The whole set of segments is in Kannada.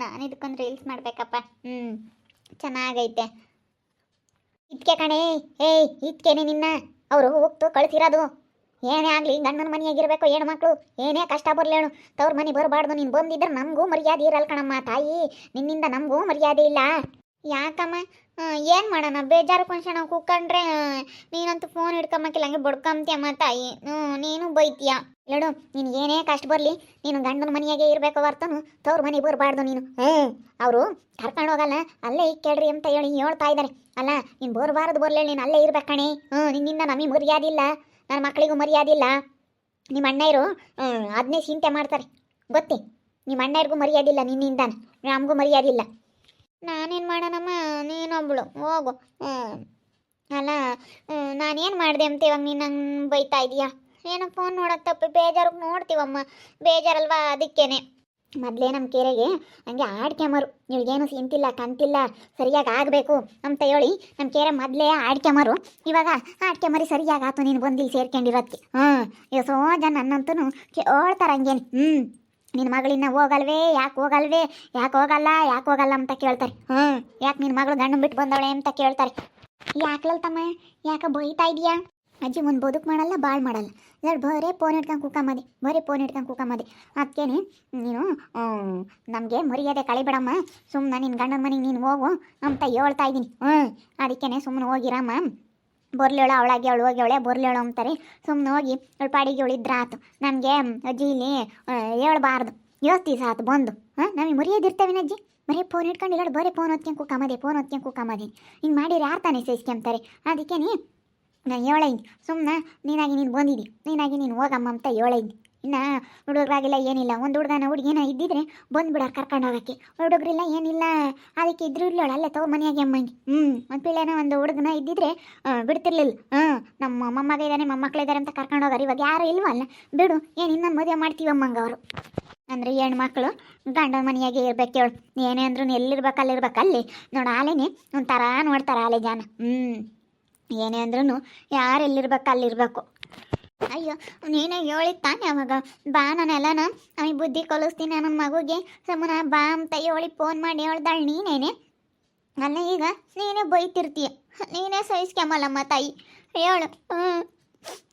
ನಾನು ಇದಕ್ಕೊಂದು ರೀಲ್ಸ್ ಮಾಡ್ಬೇಕಪ್ಪ. ಚೆನ್ನಾಗೈತೆ. ಇದಕ್ಕೆ ಕಣೆ, ಏಯ್ ಇದಕ್ಕೇನೆ ನಿನ್ನ ಅವರು ಹೋಗ್ತು ಕಳಿಸಿರೋದು. ಏನೇ ಆಗಲಿ ಗಂಡನ ಮನೆಯಾಗಿರ್ಬೇಕು ಹೆಣ್ಣು ಮಕ್ಕಳು, ಏನೇ ಕಷ್ಟ ಬರಲೇಳು ತವ್ರ ಮನೆ ಬರಬಾರ್ದು. ನೀನು ಬಂದಿದ್ರೆ ನಮಗೂ ಮರ್ಯಾದೆ ಇರಲ್ಲ ಕಣಮ್ಮ ತಾಯಿ, ನಿನ್ನಿಂದ ನಮಗೂ ಮರ್ಯಾದೆ ಇಲ್ಲ. ಯಾಕಮ್ಮ ಏನು ಮಾಡೋಣ, ಬೇಜಾರು ಕೊಂಡ್ಸೋಣ ಕೂತ್ಕೊಂಡ್ರೆ ನೀನಂತೂ ಫೋನ್ ಹಿಡ್ಕೊಂಬಕ್ಕಿಲ್ಲ, ಹಂಗೆ ಬಡ್ಕೊಂತೀಯಮ್ಮ ತಾಯಿ. ನೀನು ಬೈತೀಯ. ಹೇಳು, ನೀನು ಏನೇ ಕಷ್ಟ ಬರಲಿ ನೀನು ಗಂಡನ ಮನೆಯಾಗೆ ಇರಬೇಕು ಹೊರ್ತನು ತವ್ರ ಮನೆಗೆ ಬರಬಾರ್ದು ನೀನು. ಅವರು ಕರ್ಕೊಂಡು ಹೋಗಲ್ಲ, ಅಲ್ಲೇ ಕೇಳ್ರಿ ಅಂತ ಹೇಳಿ ಹೇಳ್ತಾ ಇದ್ದಾರೆ. ಅಲ್ಲ ನೀನು ಬರಬಾರ್ದು ಬರಲಿ, ನೀನು ಅಲ್ಲೇ ಇರ್ಬೇಕು ಕಣೆ. ನಿನ್ನಿಂದ ನಮಗೆ ಮರ್ಯಾದಿಲ್ಲ, ನನ್ನ ಮಕ್ಕಳಿಗೂ ಮರ್ಯಾದಿಲ್ಲ. ನಿಮ್ಮ ಅಣ್ಣಯ್ಯರು ಅದನ್ನೇ ಚಿಂತೆ ಮಾಡ್ತಾರೆ ಗೊತ್ತಿ. ನಿಮ್ಮ ಅಣ್ಣಯ್ಯರಿಗೂ ಮರ್ಯಾದಿಲ್ಲ ನಿನ್ನಿಂದ, ನಮಗೂ ಮರ್ಯಾದಿಲ್ಲ. ನಾನೇನು ಮಾಡೋಣಮ್ಮ, ನೀನೊಬ್ಳು ಹೋಗು. ಅಲ್ಲ ನಾನೇನು ಮಾಡಿದೆ ಅಂತ ಇವಾಗ ನೀನು ನಂಗೆ ಬೈತಾ ಇದೀಯಾ? ಏನೋ ಫೋನ್ ನೋಡೋದು ತಪ್ಪು, ಬೇಜಾರಿಗೆ ನೋಡ್ತೀವಮ್ಮ, ಬೇಜಾರಲ್ವಾ ಅದಕ್ಕೇನೆ. ಮೊದಲೇ ನಮ್ಮ ಕೇರೆಗೆ ಹಂಗೆ ಆಡ್ಕೆಮರು, ಇವ್ರಿಗೇನು ಸಿಂತಿಲ್ಲ ಕಂತಿಲ್ಲ ಸರಿಯಾಗಿ ಆಗಬೇಕು ಅಂತ ಹೇಳಿ ನಮ್ಮ ಕೇರೆ ಮೊದಲೇ ಆಡ್ಕೆಮರು. ಇವಾಗ ಆಡ್ಕೆಮರಿ ಸರಿಯಾಗಿ ಆತು ನೀನು ಬಂದಿಲ್ಲಿ ಸೇರ್ಕೊಂಡಿರೋದಕ್ಕೆ. ಎಷ್ಟೋ ಜನ ನನ್ನಂತೂ ಕೇಳ್ತಾರೆ ಹಂಗೇನು. ನಿನ್ನ ಮಗಳಿನ್ನ ಹೋಗಲ್ವೇ, ಯಾಕೆ ಹೋಗಲ್ವೇ, ಯಾಕೆ ಹೋಗಲ್ಲ ಅಂತ ಕೇಳ್ತಾರೆ. ಯಾಕೆ ನಿನ್ನ ಮಗಳು ಗಂಡು ಬಿಟ್ಟು ಬಂದವಳೆ ಅಂತ ಕೇಳ್ತಾರೆ. ಯಾಕ್ಲಲ್ತಮ್ಮ, ಯಾಕೆ ಬೈತಾ ಇದೆಯಾ? ಅಜ್ಜಿ ಒಂದು ಬದುಕು ಮಾಡಲ್ಲ, ಬಾಳ್ ಮಾಡಲ್ಲ, ಎರಡು ಬರೇ ಫೋನ್ ಹಿಡ್ಕೊಂಡು ಕೂಕಂಬದಿ. ಅದಕ್ಕೇನೆ ನೀನು ನಮಗೆ ಮರ್ಯಾದೆ ಕಳಿಬೇಡಮ್ಮ, ಸುಮ್ಮನೆ ನಿನ್ನ ಗಂಡನ ಮನೆಗೆ ನೀನು ಹೋಗು ಅಂತ ಹೇಳ್ತಾ ಇದ್ದೀನಿ. ಅದಕ್ಕೇನೆ ಸುಮ್ಮನೆ ಹೋಗಿರಮ್ಮ, ಬರ್ಲೇಳು ಅವಳಾಗಿ ಅವಳು ಹೋಗಿ ಅವಳೆ ಬರ್ಲೇಳು ಅಂತಾರೆ. ಸುಮ್ಮನೆ ಹೋಗಿ ಅವಳು ಪಾಡಿಗೆ ಅವಳಿದ್ರೆ ಆತು. ನಮಗೆ ಅಜ್ಜಿ ಇಲ್ಲಿ ಹೇಳ್ಬಾರ್ದು, ಯೋಸ್ತಿ ಸಾತು ಬಂದು ನಮಗೆ ಮರ್ಯಾದಿರ್ತೇವೆ ಅಜ್ಜಿ. ಬರೀ ಫೋನ್ ಇಟ್ಕೊಂಡು ಇಲ್ಲ, ಬರೀ ಫೋನ್ ಹೊತ್ಕೊಂಡು ಕೂಕಂಬದಿ ಹಿಂಗೆ ಮಾಡಿರಿ ಯಾರು ತಾನೇ ಸಹಿಸ್ಕೊಂತಾರೆ. ಅದಕ್ಕೆ ನಾನು ಹೇಳೈನಿ, ಸುಮ್ಮನೆ ನೀನಾಗಿ ನೀನು ಬಂದಿದ್ದಿ, ನೀನಾಗಿ ನೀನು ಹೋಗಮ್ಮ ಅಂತ ಹೇಳೈನಿ. ಇನ್ನು ಹುಡುಗರಾಗಿಲ್ಲ ಏನಿಲ್ಲ, ಒಂದು ಹುಡುಗನ ಹುಡುಗಿನ ಇದ್ದಿದ್ರೆ ಬಂದುಬಿಡಾರ ಕರ್ಕೊಂಡು ಹೋಗೋಕ್ಕೆ. ಹುಡುಗರಿಲ್ಲ ಏನಿಲ್ಲ, ಅದಕ್ಕೆ ಇದ್ರು ಇರ್ಲೇಳು ಅಲ್ಲೇ ತಗೋ ಮನೆಯಾಗೆ ಅಮ್ಮಂಗೆ. ಒಂದು ಪಿಳ್ಳೆನ ಒಂದು ಹುಡುಗನ ಇದ್ದಿದ್ರೆ ಬಿಡ್ತಿರ್ಲಿಲ್ಲ. ನಮ್ಮ ಮೊಮ್ಮಗ ಇದ್ದಾನೆ ಮೊಮ್ಮಕ್ಕಳಿದ್ದಾರೆ ಅಂತ ಕರ್ಕೊಂಡು ಹೋಗಾರ. ಇವಾಗ ಯಾರು ಇಲ್ವಲ್ಲ, ಬಿಡು ಏನು ಇನ್ನೊಂದು ಮದುವೆ ಮಾಡ್ತೀವಮ್ಮಂಗೆ ಅವರು. ಅಂದರೆ ಹೆಣ್ಮಕ್ಳು ಗಂಡನ ಮನೆಯಾಗೆ ಇರ್ಬೇಕು ಹೇಳು. ಏನೇ ಅಂದ್ರೂ ಎಲ್ಲಿರ್ಬೇಕು ಅಲ್ಲಿ ನೋಡು. ಆಲೇನೆ ಒಂಥರ ನೋಡ್ತಾರೆ ಆಲೆ ಜನ. ಏನೇ ಅಂದ್ರೂ ಯಾರು ಎಲ್ಲಿರ್ಬೇಕು ಅಲ್ಲಿರ್ಬೇಕು. ಅಯ್ಯೋ ನೀನೇ ಹೇಳಿದ್ ತಾನೆ ಅವಾಗ, ಬಾ ನಾನೆಲ್ಲನ ಅವನಿಗೆ ಬುದ್ಧಿ ಕಲಿಸ್ತೀನಿ ನನ್ನ ಮಗುಗೆ, ಸುಮ್ಮನೆ ಬಾ ಅಂತ ಹೇಳಿ ಫೋನ್ ಮಾಡಿ ಹೇಳ್ದಾಳು ನೀನೇನೆ. ಅಲ್ಲ ಈಗ ನೀನೇ ಬೈತಿರ್ತೀಯ, ನೀನೇ ಸಹಿಸ್ಕೊಂಬಲ್ಲಮ್ಮ ತಾಯಿ. ಹೇಳು.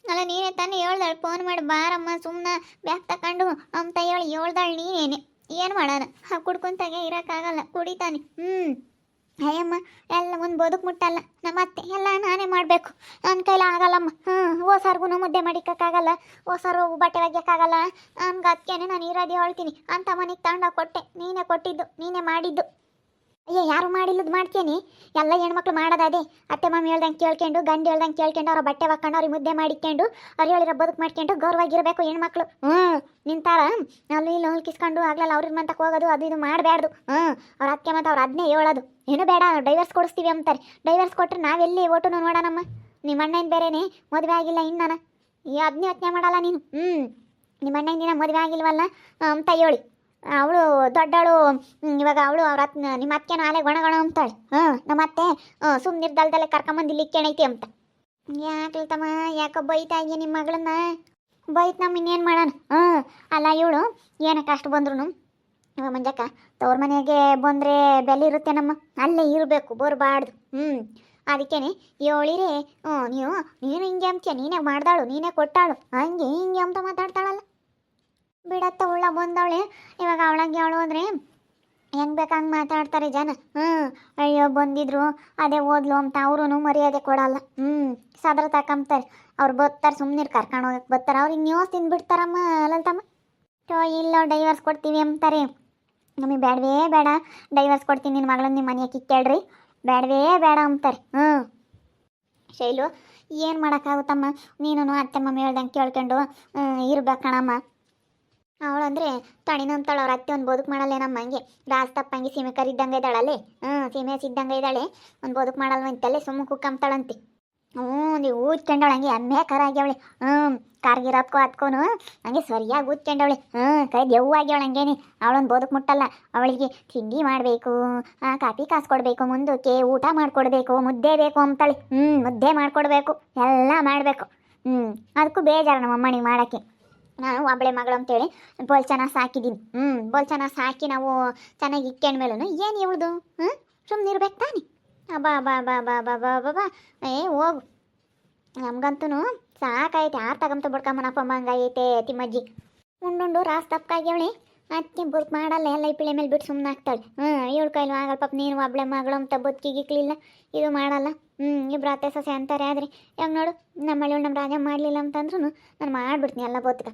ಅಲ್ಲ ನೀನೇ ತಾನೇ ಹೇಳ್ದಾಳು ಫೋನ್ ಮಾಡಿ ಬಾರಮ್ಮ ಸುಮ್ಮನೆ ಬ್ಯಾಗ್ ತಗೊಂಡು ಅಂತ ಹೇಳಿ ಹೇಳ್ದಾಳು ನೀನೇನೆ. ಏನು ಮಾಡೋಣ, ಕುಡ್ಕೊಂತಾಗೆ ಇರೋಕ್ಕಾಗಲ್ಲ, ಕುಡಿತಾನೆ. ಅಯ್ಯಮ್ಮ ಎಲ್ಲ ಒಂದು ಬದುಕು ಮುಟ್ಟಲ್ಲ, ನಮ್ಮ ಅತ್ತೆ ಎಲ್ಲ ನಾನೇ ಮಾಡಬೇಕು, ನನ್ನ ಕೈಲಿ ಆಗಲ್ಲಮ್ಮ. ಓಸಾರ್ಗೂ ಮುದ್ದೆ ಮಾಡಿಕ್ಕಾಗಲ್ಲ, ಓಸಾರು ಬಟ್ಟೆ ಒಗ್ಯಕ್ಕಾಗಲ್ಲ. ನನ್ಗೆ ಅದಕ್ಕೇನೆ ನಾನು ಇರೋದೇ ಹೇಳ್ತೀನಿ ಅಂತ ಮನೆಗೆ ತಗೊಂಡೋಗಿ ಕೊಟ್ಟೆ. ನೀನೇ ಕೊಟ್ಟಿದ್ದು, ನೀನೇ ಮಾಡಿದ್ದು. ಅಯ್ಯೋ ಯಾರು ಮಾಡಿಲ್ಲದು ಮಾಡ್ತೇನೆ, ಎಲ್ಲ ಹೆಣ್ಮಕ್ಳು ಮಾಡೋದೇ. ಅತ್ತೆ ಮಾಮಿ ಹೇಳ್ದಂಗೆ ಕೇಳ್ಕೊಂಡು, ಗಂಡು ಹೇಳ್ದಂಗೆ ಕೇಳ್ಕೊಂಡು, ಅವ್ರ ಬಟ್ಟೆ ಹಾಕೊಂಡು ಅವ್ರಿಗೆ ಮುದ್ದೆ ಮಾಡಿಕೊಂಡು ಅವ್ರು ಹೇಳಿರೋ ಬದುಕು ಮಾಡ್ಕೊಂಡು ಗೌರವಾಗಿರಬೇಕು ಹೆಣ್ಮಕ್ಳು. ನಿಂತಾರ ಅಲ್ಲಿ ಇಲ್ಲಿ ಹೊಲ್ಕಿಸ್ಕೊಂಡು ಆಗ್ಲಲ್ಲ ಅವ್ರಿಗೆ ಮಂತಕ್ಕೆ ಹೋಗೋದು ಅದು ಇದು ಮಾಡಬಾರ್ದು. ಅವ್ರ ಅತ್ತೆ ಮತ್ತು ಅವ್ರು ಅದನ್ನೇ ಹೇಳೋದು, ಏನು ಬೇಡ ಡೈವರ್ಸ್ ಕೊಡಿಸ್ತೀವಿ ಅಂತಾರೆ. ಡೈವರ್ಸ್ ಕೊಟ್ಟರೆ ನಾವೆಲ್ಲಿ ಓಟು ನೋಡೋಣಮ್ಮ. ನಿಮ್ಮ ಅಣ್ಣನ ಬೇರೆನೇ ಮದುವೆ ಆಗಿಲ್ಲ ಇನ್ನನ, ಅದನ್ನೇ ಯೋಚನೆ ಮಾಡಲ್ಲ ನೀನು. ನಿಮ್ಮ ಅಣ್ಣನ ದಿನ ಮದುವೆ ಆಗಿಲ್ವಲ್ಲ ಅಂತ ಹೇಳಿ ಅವಳು ದೊಡ್ಡವಳು. ಇವಾಗ ಅವಳು ಅವ್ರ ನಿಮ್ಮ ಅತ್ತೆ ನಾಳೆ ಗೊಣಗೊಣ ಅಂತಾಳೆ. ನಮ್ಮ ಅತ್ತೆ ಸುಮ್ಮನಿರ್ದಲ್ದಲ್ಲೇ ಕರ್ಕೊಂಬಂದಿಲ್ಲಿ ಕೇಳೈತಿ ಅಂತ. ಯಾಕಲ್ತಮ್ಮ, ಯಾಕೆ ಬೈತಾ ಇದೆಯಾ ನಿಮ್ಮ ಮಗಳನ್ನ? ಬೈತ್ ನಮ್ಮ ಇನ್ನೇನು ಮಾಡೋಣ. ಅಲ್ಲ ಇವಳು ಏನಕ್ಕೆ ಅಷ್ಟು ಬಂದ್ರು ಇವಾಗ ಮಂಜಕ್ಕ ತವ್ರ ಮನೆಗೆ ಬಂದರೆ ಬೆಲೆ ಇರುತ್ತೆ ನಮ್ಮ, ಅಲ್ಲೇ ಇರಬೇಕು, ಬರಬಾರ್ದು. ಅದಕ್ಕೇನೆ ಹೇಳಿರಿ. ನೀನು ಹಿಂಗೆ ಅಂತೀಯ, ನೀನೇ ಮಾಡ್ದಾಳು, ನೀನೇ ಕೊಟ್ಟಾಳು, ಹಂಗೆ ಹಿಂಗೆ ಅಂತ ಮಾತಾಡ್ತಾಳಲ್ಲ. ಬಿಡತ್ತ ಉಳ್ಳ ಬಂದವಳೆ, ಇವಾಗ ಅವಳಂಗೆ ಅವಳು ಅಂದರೆ ಹೆಂಗೆ ಬೇಕಂಗೆ ಮಾತಾಡ್ತಾರೆ ಜನ. ಅಯ್ಯೋ ಬಂದಿದ್ರು ಅದೇ ಓದ್ಲು ಅಂತ ಅವರು ಮರ್ಯಾದೆ ಕೊಡಲ್ಲ. ಸದ್ರ ತಕೊಂತಾರೆ ಅವ್ರು. ಬರ್ತಾರೆ ಸುಮ್ಮನೆ ಕರ್ಕೊಂಡು ಹೋಗಕ್ಕೆ ಬರ್ತಾರೆ. ಅವ್ರಿಗೆ ನ್ಯೂಸ್ ತಿಂದ್ಬಿಡ್ತಾರಮ್ಮ ಅಲ್ಲಂತಮ್ಮ. ಇಲ್ಲ ಡೈವರ್ಸ್ ಕೊಡ್ತೀವಿ ಅಂತಾರೆ. ನಮಗೆ ಬೇಡವೇ ಬೇಡ, ಡೈವರ್ಸ್ ಕೊಡ್ತೀನಿ ನಿನ್ನ ಮಗಳನ್ನ ನಿಮ್ಮ ಮನೆಗೆ ಕಿಕ್ಕೇಳ್ರಿ, ಬೇಡವೇ ಬೇಡ ಅಂತಾರೆ. ಶೈಲು ಏನು ಮಾಡೋಕ್ಕಾಗುತ್ತಮ್ಮ, ನೀನು ಅತ್ತೆ ಮಮ್ಮಿ ಹೇಳ್ದಂಗೆ ಕೇಳ್ಕೊಂಡು ಇರ್ಬೇಕು ಕಣಮ್ಮ. ಅವಳಂದರೆ ತಣಿನಂತಾಳು, ಅವ್ರ ಅತ್ತೆ ಒಂದು ಬದುಕು ಮಾಡಲ್ಲೇನಮ್ಮ. ಹಂಗೆ ದಾಸ್ ತಪ್ಪಂಗೆ ಸೀಮೆ ಕರಿದ್ದಂಗೆ ಇದ್ದಾಳಲ್ಲಿ. ಸೀಮೆ ಸಿದ್ದಂಗೆ ಇದ್ದಾಳೆ, ಒಂದು ಬದುಕು ಮಾಡಲ್ವಂತಲ್ಲೇ ಸುಮ್ಮ ಕುಕ್ಕಂತಾಳಂತೆ. ನೀವು ಊದ್ಕೊಂಡವಳೆ ಹಂಗೆ ಎಮ್ಮೆ ಕರ ಆಗ್ಯವಳೆ. ಕಾರ್ಗಿರೋದ್ಕೋ ಅದಕ್ಕೂನು ಹಂಗೆ ಸರಿಯಾಗಿ ಊದ್ಕೊಂಡವಳೆ. ಕೈ ದೆವ್ವಾಗ್ಯವಳೆ ಹಂಗೇನೆ. ಅವಳೊಂದು ಬದುಕು ಮುಟ್ಟಲ್ಲ. ಅವಳಿಗೆ ತಿಂಡಿ ಮಾಡಬೇಕು, ಕಾಫಿ ಕಾಸು ಕೊಡಬೇಕು, ಮುಂದಕ್ಕೆ ಊಟ ಮಾಡಿಕೊಡ್ಬೇಕು, ಮುದ್ದೆ ಬೇಕು ಅಂತಾಳೆ. ಮುದ್ದೆ ಮಾಡಿಕೊಡ್ಬೇಕು, ಎಲ್ಲ ಮಾಡಬೇಕು. ಅದಕ್ಕೂ ಬೇಜಾರು ನಮ್ಮ ಅಮ್ಮನಿಗೆ ಮಾಡೋಕ್ಕೆ. ನಾನು ಒಬ್ಬಳೆ ಮಗಳು ಅಂತೇಳಿ ಬೋಲ್ ಚೆನ್ನಾಗಿ ಸಾಕಿದ್ದೀನಿ. ಬೋಲ್ ಚೆನ್ನಾಗಿ ಸಾಕಿ ನಾವು ಚೆನ್ನಾಗಿ ಇಕ್ಕೊಂಡ್ಮೇಲೂ ಏನು ಇವಳ್ದು ಸುಮ್ಮನೆ ಇರ್ಬೇಕು ತಾನೆ. ಬಾ ಬಾ ಬಾ ಬಾ ಬಾ ಬಾ ಬಾ ಬಾ ಏ ಹೋಗು. ನಮ್ಗಂತೂ ಸಾಕಾಯ್ತು. ಯಾರು ತಗೊಂತ ಬಿಡ್ಕೊಂಬನಪ್ಪ ಹಂಗೈತೆ ತಿಮ್ಮಜ್ಜಿ. ಉಂಡುಂಡು ರಾಸ್ ತಪ್ಪಾಗ್ಯವಳೆ. ಅದಕ್ಕೆ ಬುರ್ಕ್ ಮಾಡಲ್ಲ, ಎಲ್ಲ ಪಿಳೆ ಮೇಲೆ ಬಿಟ್ಟು ಸುಮ್ಮನೆ ಆಗ್ತಾಳೆ. ಇವಳು ಕೈಲಿ ಆಗಲ್ಲ ಪಾಪ, ನೀನು ಒಬ್ಬಳೆ ಮಗಳು ಅಂತ ಬದುಕಿಗಿಕ್ಲಿಲ್ಲ, ಇದು ಮಾಡಲ್ಲ. ಇಬ್ರು ಅತ್ತೆ ಸೊಸೆ ಅಂತಾರೆ. ಆದರೆ ಹೆಂಗೆ ನೋಡು, ನಮ್ಮ ರಾಜ ಮಾಡಲಿಲ್ಲ ಅಂತಂದ್ರೂ ನಾನು ಮಾಡಿಬಿಡ್ತೀನಿ ಎಲ್ಲ ಬದುಕ.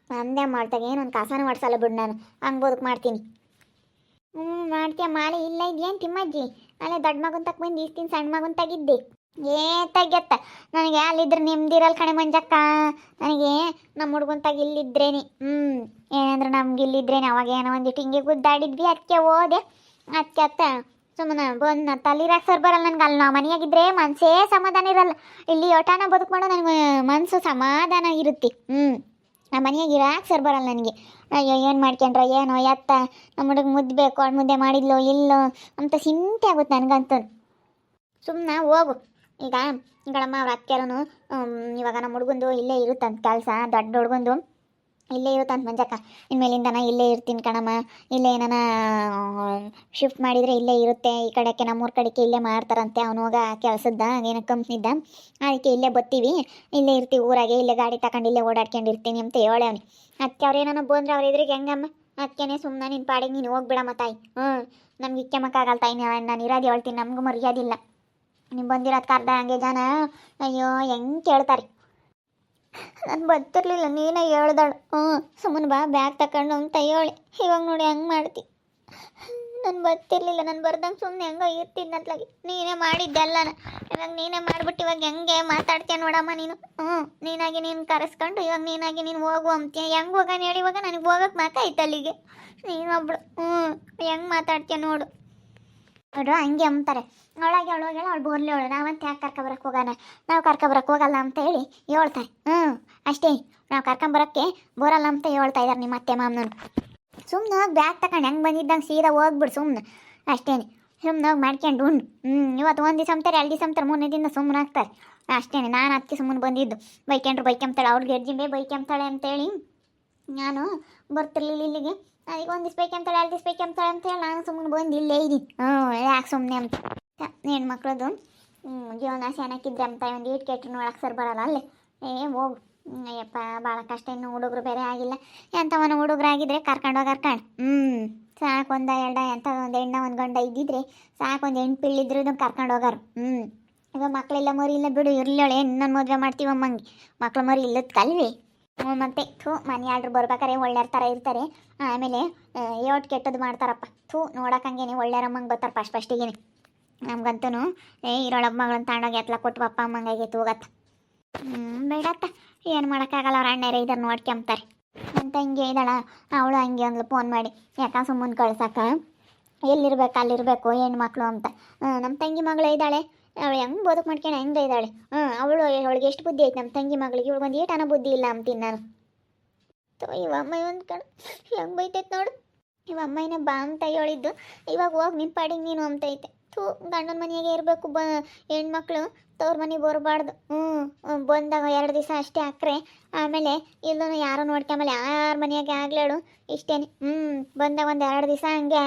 ಅಂದೇ ಮಾಡ್ತಾಗ ಏನೊಂದು ಕಸನ ಮಾಡ್ಸಲ್ಲ ಬಿಡು, ನಾನು ಹಂಗೆ ಬದುಕು ಮಾಡ್ತೀನಿ. ಮಾಡ್ತೀಯ ಮಾಲೆ ಇಲ್ಲ ಇದೆಯೇನು ತಿಮ್ಮಜ್ಜಿ? ಅಲ್ಲೇ ದೊಡ್ಡ ಮಗನ ತಕ್ಕ ಬಂದು ಈಸ್ತೀನಿ, ಸಣ್ಣ ಮಗನ ತಗಿದ್ದೆ ತಗ್ಯತ್ತ. ನನಗೆ ಅಲ್ಲಿದ್ರೆ ನಿಮ್ದಿರಲ್ಲ ಕಣೆ ಮಂಜಕ್ಕ. ನನಗೆ ನಮ್ಮ ಹುಡ್ಗಂತಾಗ ಇಲ್ಲಿದ್ರೇನೆ ಏನಂದ್ರೆ ನಮ್ಗೆ ಇಲ್ಲಿದ್ರೇನೆ. ಅವಾಗ ಏನೋ ಒಂದಿಟ್ಟು ಹಿಂಗೆ ಗುದ್ದಾಡಿದ್ವಿ, ಅದಕ್ಕೆ ಹೋದೆ. ಅದಕ್ಕೆ ಅತ್ತ ಸುಮ್ಮನೆ ಬಂದು ತಲೆರಾಕ್ ಸರ್ ಬರಲ್ಲ ನನಗೆ. ಅಲ್ಲಿ ನಾವು ಮನೆಯಾಗಿದ್ದರೆ ಮನಸ್ಸೇ ಸಮಾಧಾನ ಇರಲ್ಲ. ಇಲ್ಲಿ ಒಟಾನ ಬದುಕು ಮಾಡೋ ನನಗೆ ಮನಸ್ಸು ಸಮಾಧಾನ ಇರುತ್ತೆ. ಆ ಮನೆಯಾಗ ಇರಾಕ್ ಸರ್ ಬರಲ್ಲ ನನಗೆ. ಅಯ್ಯೋ ಏನು ಮಾಡ್ಕೊಂಡ್ರ ಏನೋ ಎತ್ತ, ನಮ್ಮ ಹುಡುಗ ಮುದ್ದೆ ಬೇಕು, ಅವ್ಳು ಮುದ್ದೆ ಮಾಡಿದ್ಲೋ ಇಲ್ಲೋ ಅಂತ ಚಿಂತೆ ಆಗುತ್ತೆ ನನಗಂತೂ. ಸುಮ್ಮನೆ ಹೋಗು. ಈಗ ಗಳಮ್ಮ ಅವ್ರ ಅತ್ತೆರೂ ಇವಾಗ ನಮ್ಮ ಹುಡುಗಂದು ಇಲ್ಲೇ ಇರುತ್ತಂತ ಕೆಲಸ, ದೊಡ್ಡ ಹುಡುಗಂದು ಇಲ್ಲೇ ಇರುತ್ತಂತ ಮಂಜಕ್ಕ. ಇನ್ಮೇಲಿಂದ ನಾ ಇಲ್ಲೇ ಇರ್ತೀನಿ ಕಣಮ್ಮ. ಇಲ್ಲೇ ಏನಾನ ಶಿಫ್ಟ್ ಮಾಡಿದರೆ ಇಲ್ಲೇ ಇರುತ್ತೆ. ಈ ಕಡೆಗೆ ನಮ್ಮೂರ ಕಡೆಗೆ ಇಲ್ಲೇ ಮಾಡ್ತಾರಂತೆ. ಅವನು ಹೋಗ ಕೆಲಸದ ಏನೋ ಕಂಪ್ನಿದ್ದ, ಅದಕ್ಕೆ ಇಲ್ಲೇ ಬರ್ತೀವಿ, ಇಲ್ಲೇ ಇರ್ತೀವಿ ಊರಾಗೆ, ಇಲ್ಲೇ ಗಾಡಿ ತಗೊಂಡು ಇಲ್ಲೇ ಓಡಾಡ್ಕೊಂಡಿರ್ತೀನಿ ಅಂತ ಹೇಳಿ ಅವನು. ಅದಕ್ಕೆ ಅವ್ರು ಏನಾನ ಬಂದ್ರೆ ಅವ್ರು ಇದ್ರಿಗೆ ಹೆಂಗಮ್ಮ? ಅದಕ್ಕೇನೆ ಸುಮ್ಮನೆ ನಿನ್ನ ಪಾಡಿಗೆ ನೀನು ಹೋಗ್ಬಿಡಮ್ಮ ತಾಯಿ. ನಮ್ಗೆ ಇಕ್ಕೆಮಕ್ಕಾಗಲ್ಲ ತಾಯಿ, ನಾನು ಇರೋದು ಹೇಳ್ತೀನಿ, ನಮಗೂ ಮರ್ಯಾದಿಲ್ಲ. ನೀವು ಬಂದಿರೋದು ಕರ್ದ ಹಂಗೆ ಜನ ಅಯ್ಯೋ ಹೆಂಗೆ ಕೇಳ್ತಾರೆ. ನಾನು ಬರ್ತಿರ್ಲಿಲ್ಲ, ನೀನೇ ಹೇಳ್ದಾಳು. ಸುಮ್ಮನೆ ಬಾ ಬ್ಯಾಗ್ ತಗೊಂಡು ಅಂತ ಹೇಳಿ. ಇವಾಗ ನೋಡಿ ಹೆಂಗೆ ಮಾಡ್ತಿ? ನಾನು ಬರ್ತಿರ್ಲಿಲ್ಲ, ನಾನು ಬರ್ದಂಗೆ ಸುಮ್ಮನೆ ಹೆಂಗೋ ಇರ್ತಿದ್ನತ್ಲಾಗಿ. ನೀನೇ ಮಾಡಿದ್ದೆಲ್ಲನ ಇವಾಗ ನೀನೇ ಮಾಡಿಬಿಟ್ಟು ಇವಾಗ ಹೆಂಗೆ ಮಾತಾಡ್ತೀಯ ನೋಡಮ್ಮ ನೀನು. ನೀನಾಗಿ ನೀನು ಕರೆಸ್ಕೊಂಡು ಇವಾಗ ನೀನಾಗಿ ನೀನು ಹೋಗು ಅಂತೀಯ. ಹೆಂಗೆ ಹೋಗೋಣ ಹೇಳಿ? ಇವಾಗ ನನಗೆ ಹೋಗೋಕೆ ಮಾತಾಯ್ತು ಅಲ್ಲಿಗೆ. ನೀನೊಬ್ಳು ಹೆಂಗೆ ಮಾತಾಡ್ತೀಯ ನೋಡು. ನೋಡ್ರು ಹಂಗೆ ಅಂತಾರೆ. ಅವಳಾಗಿ ಅವಳೋಗೆಲ್ಲ ಅವಳು ಬೋರ್ಲಿ ಅವಳು, ನಾವಂತ ಯಾಕೆ ಕರ್ಕೊಬರಕ್ಕೆ ಹೋಗೋಣ, ನಾವು ಕರ್ಕೊಬರಕ್ಕೆ ಹೋಗಲ್ಲ ಅಂತ ಹೇಳಿ ಹೇಳ್ತಾರೆ. ಅಷ್ಟೇ, ನಾವು ಕರ್ಕೊಂಬರೋಕ್ಕೆ ಬರೋಲ್ಲ ಅಂತ ಹೇಳ್ತಾ ಇದ್ದಾರೆ ನಿಮ್ಮ ಅತ್ತೆ ಮಾಮನೂ. ಸುಮ್ಮನೆ ಹೋಗಿ ಬ್ಯಾಗ್ ತಗೊಂಡು ಹೆಂಗೆ ಬಂದಿದ್ದಂಗೆ ಸೀದಾ ಹೋಗ್ಬಿಡು ಸುಮ್ಮನೆ. ಅಷ್ಟೇ, ಸುಮ್ಮನೆ ಹೋಗಿ ಮಾಡ್ಕೊಂಡು ಉಂಡು. ಇವತ್ತು ಒಂದು ದಿವಸ ಅಂತಾರೆ, 2 ದಿವಸ ಅಂತಾರೆ, 3ನೇ ದಿನ ಸುಮ್ಮನೆ ಆಗ್ತಾರೆ. ಅಷ್ಟೇ, ನಾನು ಅದಕ್ಕೆ ಸುಮ್ಮನೆ ಬಂದಿದ್ದು. ಬೈಕೆಂಬ್ತಾಳೆ ಅವ್ಳಿಗೆ ಎರ್ಜಿಂಬೆ ಬೈಕೆಂಬ್ತಾಳೆ ಅಂತೇಳಿ ನಾನು ಬರ್ತಿರ್ಲಿಲ್ಲ ಇಲ್ಲಿಗೆ. ಅದಕ್ಕೆ 1 ದಿವಸ ಬೈಕೆಂಬ್ತಾಳೆ, 2 ದಿವಸ ಬೈಕೆಂಬ್ತಾಳೆ ಅಂತೇಳಿ ನಾನು ಸುಮ್ಮನೆ ಬಂದು ಇಲ್ಲೇ ಇದ್ದೀನಿ. ಯಾಕೆ ಸುಮ್ಮನೆ ಅಂತ ಹೆಣ್ಮಕ್ಳದು ಜೀವನ ಚೆನ್ನಾಗಿದ್ರೆ ಅಂತ ಒಂದು ಈಟ್ ಕೆಟ್ಟರು ನೋಡಕ್ಕೆ ಸರ್ ಬರಲ್ಲ ಅಲ್ಲೇ. ಹೋಗು. ಅಯ್ಯಪ್ಪ ಭಾಳ ಕಷ್ಟ. ಇನ್ನು ಹುಡುಗರು ಬೇರೆ ಆಗಿಲ್ಲ. ಎಂಥವನ ಹುಡುಗರಾಗಿದ್ರೆ ಕರ್ಕೊಂಡು ಸಾಕು. 1 2 ಎಂಥ ಒಂದು ಹೆಣ್ಣ ಒಂದು ಗಂಡ ಇದ್ದಿದ್ರೆ ಸಾಕು. ಒಂದು ಹೆಣ್ಣು ಪಿಳ್ಳಿದ್ರು ಕರ್ಕೊಂಡು ಹೋಗಾರು. ಇವಾಗ ಮಕ್ಕಳೆಲ್ಲ ಮರಿ ಇಲ್ಲ ಬಿಡು, ಇರ್ಲಿವಳೆ ಇನ್ನೊಂದು ಮದುವೆ ಮಾಡ್ತೀವಮ್ಮಂಗೆ. ಮಕ್ಳು ಮರಿ ಇಲ್ಲದ ಕಲ್ವಿ ಮತ್ತೆ ಮನೆ ಆರ್ಡ್ರ್ ಬರ್ಬೇಕಾರೆ ಒಳ್ಳೆಯ ಥರ ಇರ್ತಾರೆ. ಆಮೇಲೆ ಯೋಟ್ ಕೆಟ್ಟದ್ದು ಮಾಡ್ತಾರಪ್ಪ. ನೋಡಕ್ಕಂಗೇನೆ ಒಳ್ಳೆಯರಮ್ಮಂಗೆ ಬರ್ತಾರೆ ಫಸ್ಟಿಗೆ. ನಮ್ಗಂತೂ ಇರೋಳಬ್ಬ ಮಗಳನ್ನ ತಗೊಂಡೋಗಿ ಎತ್ಲ ಕೊಟ್ಟು ಅಪ್ಪ ಅಮ್ಮಂಗೆ ತೂಗತ್ತ. ಬೇಡತ್ತ, ಏನು ಮಾಡೋಕ್ಕಾಗಲ್ಲ. ಅವ್ರ ಅಣ್ಣರೇ ಇದ್ದಾರೆ ನೋಡ್ಕೊಂತಾರೆ. ನನ್ನ ತಂಗಿ ಇದ್ದಾಳ, ಅವಳು ಹಂಗೆ ಅಂದ್ಲು ಫೋನ್ ಮಾಡಿ, ಯಾಕೆ ಸುಮ್ಮನೆ ಕಳ್ಸಕ್ಕ, ಎಲ್ಲಿರ್ಬೇಕು ಅಲ್ಲಿರಬೇಕು ಹೆಣ್ಮಕ್ಳು ಅಂತ. ನಮ್ಮ ತಂಗಿ ಮಗಳು ಇದ್ದಾಳೆ, ಅವಳು ಹೆಂಗೆ ಬದುಕು ಮಾಡ್ಕೊಂಡು ಹೆಂಗೆ ಇದ್ದಾಳೆ. ಅವಳಿಗೆ ಎಷ್ಟು ಬುದ್ಧಿ ಐತೆ ನಮ್ಮ ತಂಗಿ ಮಗಳಿಗೆ. ಇವಳು ಒಂದು ಏಟನ ಬುದ್ಧಿ ಇಲ್ಲ ಅಂತೀನಿ ನಾನು. ಇವಮ್ಮ ಒಂದು ಕಣ ಹೆಂಗೆ ಬೈತೈತೆ ನೋಡು. ಇವಮ್ಮನೇ ಬಾ ಅಂತ ಹೇಳಿದ್ದು, ಇವಾಗ ಹೋಗಿ ನಿನ್ನ ಪಾಡಿಗೆ ನೀನು ಅಂತೈತೆ. ಗಂಡನ ಮನೆಯಾಗೆ ಇರಬೇಕು. ಹೆಣ್ಮಕ್ಳು ತವ್ರ ಮನೆಗೆ ಬರಬಾರ್ದು. ಬಂದಾಗ 2 ದಿವಸ ಅಷ್ಟೇ ಹಾಕ್ರೆ ಆಮೇಲೆ ಇಲ್ಲೂ ಯಾರೋ ನೋಡ್ಕೊಂಬಲ್ಲ. ಯಾರ ಮನೆಯಾಗೆ ಆಗ್ಲೇಳು ಇಷ್ಟೇ. ಬಂದಾಗ 1-2 ದಿವಸ ಹಂಗೆ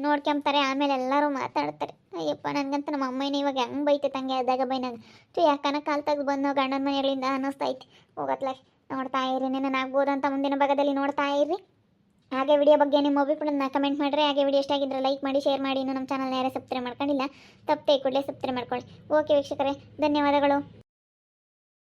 ನೋಡ್ಕೊಂತಾರೆ. ಆಮೇಲೆ ಎಲ್ಲರೂ ಮಾತಾಡ್ತಾರೆ. ಅಯ್ಯಪ್ಪ, ನನಗಂತ ನಮ್ಮ ಅಮ್ಮನೇ ಇವಾಗ ಹೆಂಗೆ ಬೈತೈತೆ ಹಂಗೆ ಆದಾಗ ಬೈನಾಗ. ಯಾಕನ ಕಾಲ್ ತೆಗೆದು ಬಂದು ಗಂಡನ ಮನೆಗಳಿಂದ ಅನ್ನಿಸ್ತೈತಿ. ಹೋಗತ್ಲಾಗ ನೋಡ್ತಾ ಇರ್ರಿ. ನಾನು ಆಗ್ಬೋದು ಅಂತ ಮುಂದಿನ ಭಾಗದಲ್ಲಿ ನೋಡ್ತಾ ಇರ್ರಿ. ಹಾಗೆ ವಿಡಿಯೋ ಬಗ್ಗೆ ನಿಮ್ಮ ಅಭಿಪ್ರಾಯನ ಕಮೆಂಟ್ ಮಾಡಿರಿ. ಹಾಗೆ ವಿಡಿಯೋ ಇಷ್ಟ ಆಗಿದ್ರೆ ಲೈಕ್ ಮಾಡಿ, ಶೇರ್ ಮಾಡಿ. ಇನ್ನು ನಮ್ಮ ಚಾನಲ್ ಯಾರೇ ಸಬ್ಸ್ಕ್ರೈಬ್ ಮಾಡ್ಕೊಂಡಿಲ್ಲ ತಪ್ಪೇ ಕೂಡಲೇ ಸಬ್ಸ್ಕ್ರೈಬ್ ಮಾಡ್ಕೊಳ್ಳಿ. ಓಕೆ ವೀಕ್ಷಕರೇ, ಧನ್ಯವಾದಗಳು.